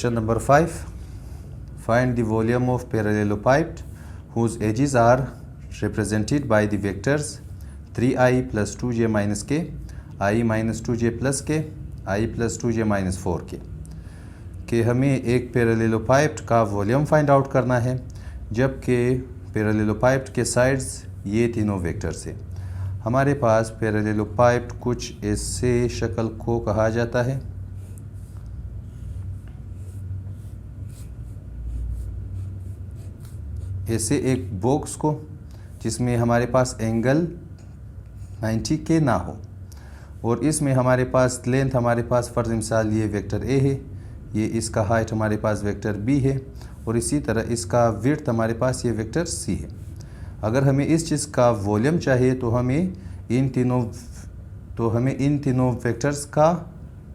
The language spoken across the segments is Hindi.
Question number 5. Find the volume of parallelepiped whose edges are represented by the vectors 3i plus 2j minus k, I minus 2j plus k, I plus 2j minus 4k। कि हमें एक पैरेललोपाइप्ड का वॉल्यूम फाइंड आउट करना है जबकि पैरेललोपाइप्ड के साइड्स ये तीनों वेक्टर्स हैं। हमारे पास पैरेललोपाइप्ड कुछ ऐसे शक्ल को कहा जाता है। ऐसे एक बॉक्स को जिसमें हमारे पास एंगल 90 के ना हो और इसमें हमारे पास लेंथ हमारे पास फर्ज मिसाल ये वेक्टर ए है, ये इसका हाइट हमारे पास वेक्टर बी है और इसी तरह इसका विड्थ हमारे पास ये वेक्टर सी है। अगर हमें इस चीज़ का वॉल्यूम चाहिए तो हमें इन तीनों वेक्टर्स का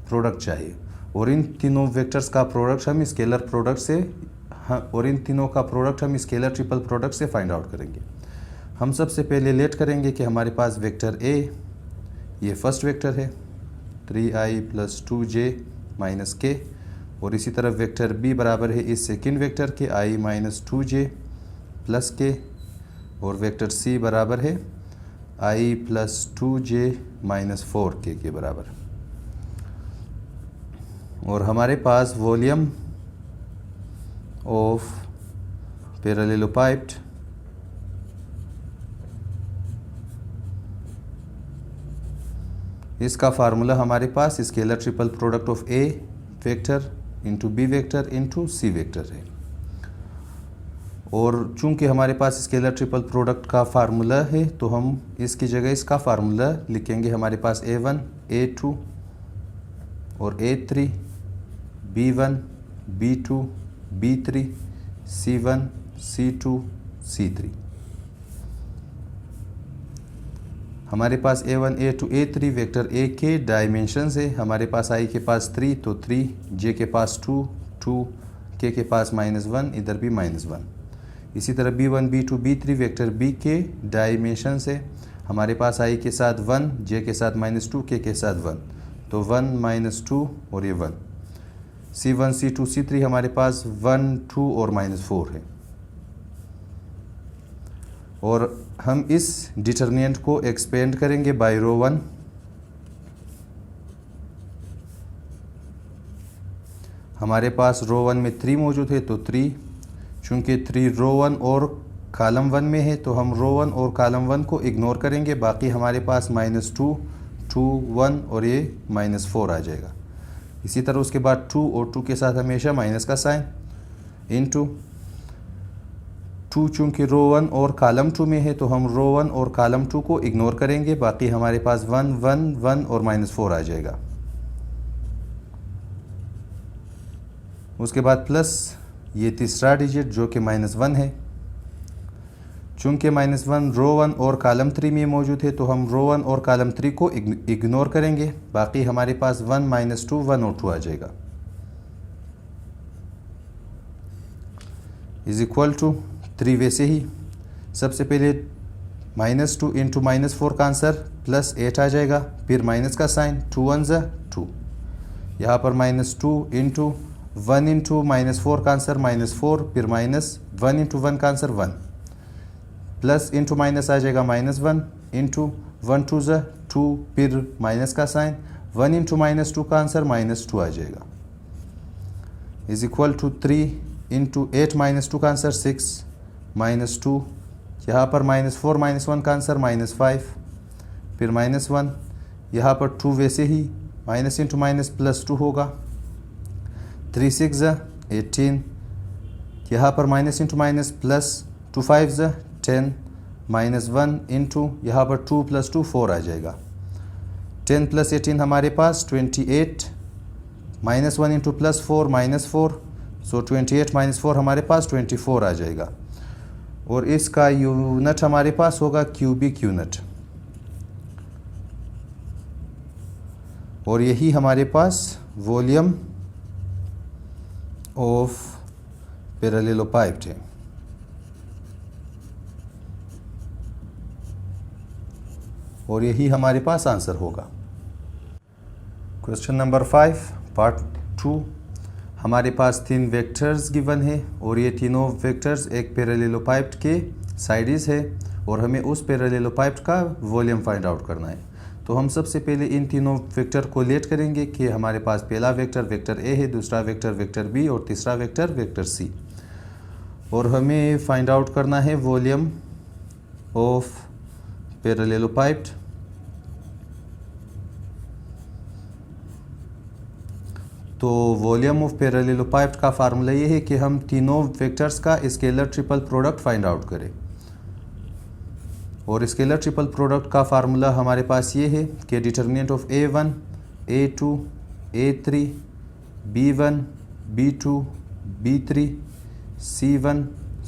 प्रोडक्ट चाहिए और इन तीनों वेक्टर्स का प्रोडक्ट हम स्केलर प्रोडक्ट से स्केलर ट्रिपल प्रोडक्ट से फाइंड आउट करेंगे। हम सबसे पहले लेट करेंगे कि हमारे पास वेक्टर ए ये फर्स्ट वेक्टर है 3i प्लस 2j माइनस के और इसी तरह वेक्टर बी बराबर है इस सेकेंड वेक्टर के i माइनस 2j प्लस के और वेक्टर सी बराबर है i plus 2j minus 4k के बराबर। और हमारे पास वॉल्यूम ऑफ पैरेललोपाइप्ड इसका फार्मूला हमारे पास scalar triple product of A vector into B vector into C vector है। और चूंकि हमारे पास स्केलर ट्रिपल प्रोडक्ट का फार्मूला है तो हम इसकी जगह इसका फार्मूला लिखेंगे। हमारे पास a1 a2 और a3 b1 b2 b3 c1 c2 c3। हमारे पास a1 a2 a3 vector a के डायमेंशंस है। हमारे पास i के पास 3 तो 3, j के पास 2 2, k के पास -1, इधर भी -1। इसी तरह b1 b2 b3 vector b के डायमेंशंस है। हमारे पास i के साथ 1, j के साथ -2, k के साथ 1 तो 1 -2 और ये 1। c1 c2 c3 हमारे पास 1 2 और -4 है। और हम इस डिटर्मिनेंट को एक्सपेंड करेंगे बाय रो 1। हमारे पास रो 1 में 3 मौजूद है तो 3, चूंकि 3 रो 1 और कॉलम 1 में है तो हम रो 1 और कॉलम 1 को इग्नोर करेंगे। बाकी हमारे पास -2 2 1 और ये -4 आ जाएगा। इसी तरह उसके बाद 2 और 2 के साथ हमेशा माइनस का साइन इनटू 2, चूँकि रो 1 और कॉलम 2 में है तो हम रो 1 और कॉलम 2 को इग्नोर करेंगे। बाकी हमारे पास 1 1 1 और -4 आ जाएगा। उसके बाद प्लस ये तीसरा डिजिट जो कि -1 है। चूँकि -1 रो 1 और कॉलम 3 में मौजूद है तो हम रो 1 और कॉलम 3 को इग्नोर करेंगे। बाकी हमारे पास 1 -2 1 और 2 आ जाएगा इज इक्वल टू 3। वैसे ही सबसे पहले -2 इंटू -4 का आंसर +8 आ जाएगा, फिर माइनस का साइन 2 1 ज़ा 2। यहाँ पर -2 इंटू 1 इंटू -4 का आंसर -4, फिर -1 इंटू 1 का आंसर 1, प्लस इंटू माइनस आ जाएगा -1 इंटू 1 2 ज़ा 2, फिर माइनस का साइन 1 इंटू -2 का आंसर -2 आ जाएगा इज इक्वल टू 3 इंटू 8 -2 का आंसर 6 -2। यहाँ पर -4 -1 का आंसर -5, फिर -1। यहाँ पर 2 वैसे ही माइनस इंटू माइनस +2 होगा 3 6 ज़ा 18। यहाँ पर माइनस इंटू माइनस +2 5 ज़ा 10 -1 इंटू यहाँ पर 2 + 2 4 आ जाएगा। 10 + 18 हमारे पास 28, -1 इंटू +4 -4, सो 28 -4 हमारे पास 24 आ जाएगा। और इसका यूनिट हमारे पास होगा क्यूबिक यूनिट। और यही हमारे पास वॉल्यूम ऑफ पैरेललोपाइप्ड है। और यही हमारे पास आंसर होगा। Question number 5 part 2। हमारे पास 3 वेक्टर्स गिवन है और ये तीनों वेक्टर्स एक पैरेललोपाइप्ड के साइड्स है और हमें उस पैरेललोपाइप्ड का वॉल्यूम फाइंड आउट करना है। तो हम सबसे पहले इन तीनों वेक्टर को लेट करेंगे कि हमारे पास पहला वेक्टर वेक्टर ए है, दूसरा वेक्टर वेक्टर बी और तीसरा वेक्टर वेक्टर सी, और हमें फाइंड आउट करना है वॉल्यूम ऑफ पैरेललोपाइप्ड। तो वॉल्यूम ऑफ पैरेललोपाइप्ड का फार्मूला ये है कि हम तीनों वेक्टर्स का scalar triple product find out करें, और स्केलर ट्रिपल प्रोडक्ट का फार्मूला हमारे पास ये है कि determinant of A1 A2 A3 B1 B2 B3 C1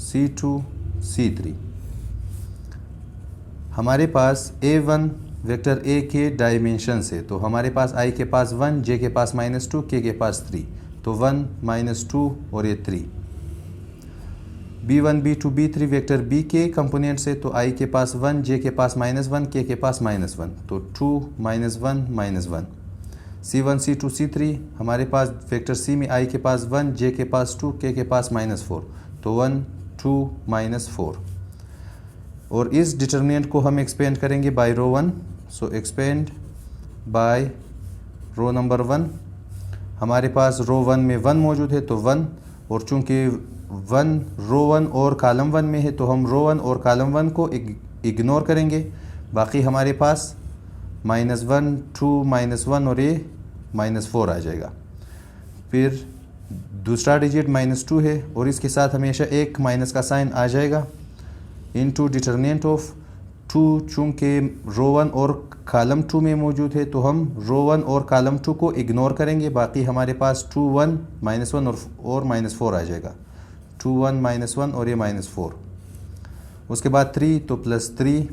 C2 C3। हमारे पास A1 वेक्टर A के डायमेंशंस है, तो हमारे पास I के पास 1, J के पास -2, K के पास 3, तो 1 -2 और ये 3। B1 B2 B3 vector B के कंपोनेंट्स है, तो I के पास 1, J के पास -1, K के पास -1, तो 2 -1 -1। C1 C2 C3 हमारे पास वेक्टर C में I के पास 1, J के पास 2, K के पास -4, तो 1 2 -4। और इस डिटर्मिनेंट को हम एक्सपेंड करेंगे बाय रो 1, सो एक्सपेंड बाय रो नंबर 1। हमारे पास रो 1 में 1 मौजूद है, तो 1, और चूंकि 1 रो 1 और कॉलम 1 में है, तो हम रो 1 और कॉलम 1 को इग्नोर करेंगे। बाकी हमारे पास -1 2 -1 और ये -4 आ जाएगा। फिर दूसरा डिजिट -2 है और इसके साथ हमेशा एक माइनस का साइन आ जाएगा, इनटू डिटर्मिनेंट ऑफ 2। चूँकि रो 1 और कॉलम 2 में मौजूद है, तो हम रो 1 और कॉलम 2 को इग्नोर करेंगे। बाकी हमारे पास 2 1 -1 और -4 आ जाएगा, 2 1 -1 और ये -4। उसके बाद 3, तो +3।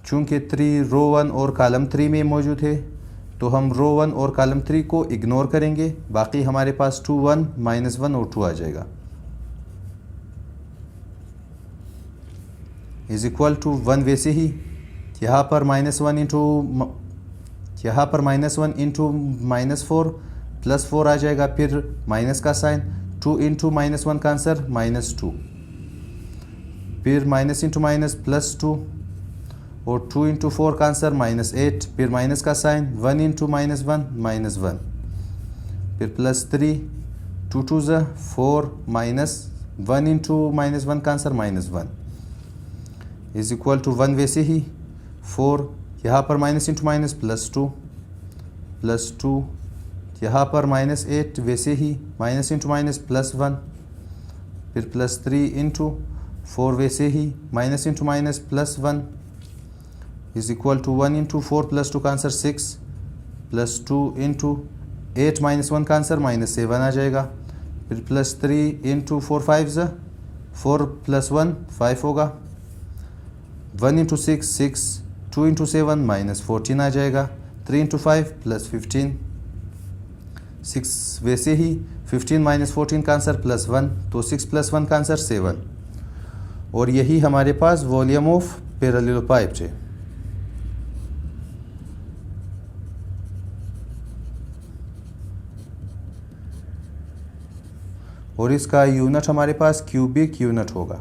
चूँकि 3 रो 1 और कॉलम 3 में मौजूद है, तो हम रो 1 और कॉलम 3 को इग्नोर करेंगे। बाकी हमारे पास 2 1 -1 और 2 आ जाएगा, इज इक्वल टू 1। वैसे ही यहाँ पर -1 इंटू -4 +4 आ जाएगा, फिर माइनस का साइन, 2 इंटू -1 का आंसर -2, फिर माइनस इंटू माइनस +2, और 2 इंटू 4 का आंसर -8, फिर माइनस का साइन, 1 इंटू -1 -1, फिर +3, 2 2 4 -1 इंटू -1 का आंसर -1 इज इक्वल टू 1। वैसे ही 4 यहाँ पर माइनस इंटू माइनस +2, यहाँ पर -8, वैसे ही माइनस इंटू माइनस +1, फिर +3 इंटू 4, वैसे ही minus into minus +1 is equal to 1 into 4 +2 का आंसर 6, +2 इंटू 8 -1 का आंसर -7 आ जाएगा, फिर +3 इंटू 4 5 4 +1 5 होगा, 1 इंटू 6 2 इंटू 7 -14 आ जाएगा, 3 इंटू 5 +15, 6 वैसे ही 15 -14 का आंसर +1, तो 6 +1 का आंसर 7। और यही हमारे पास वॉल्यूम ऑफ पैरेललोपाइप्ड है। और इसका यूनिट हमारे पास क्यूबिक यूनिट होगा।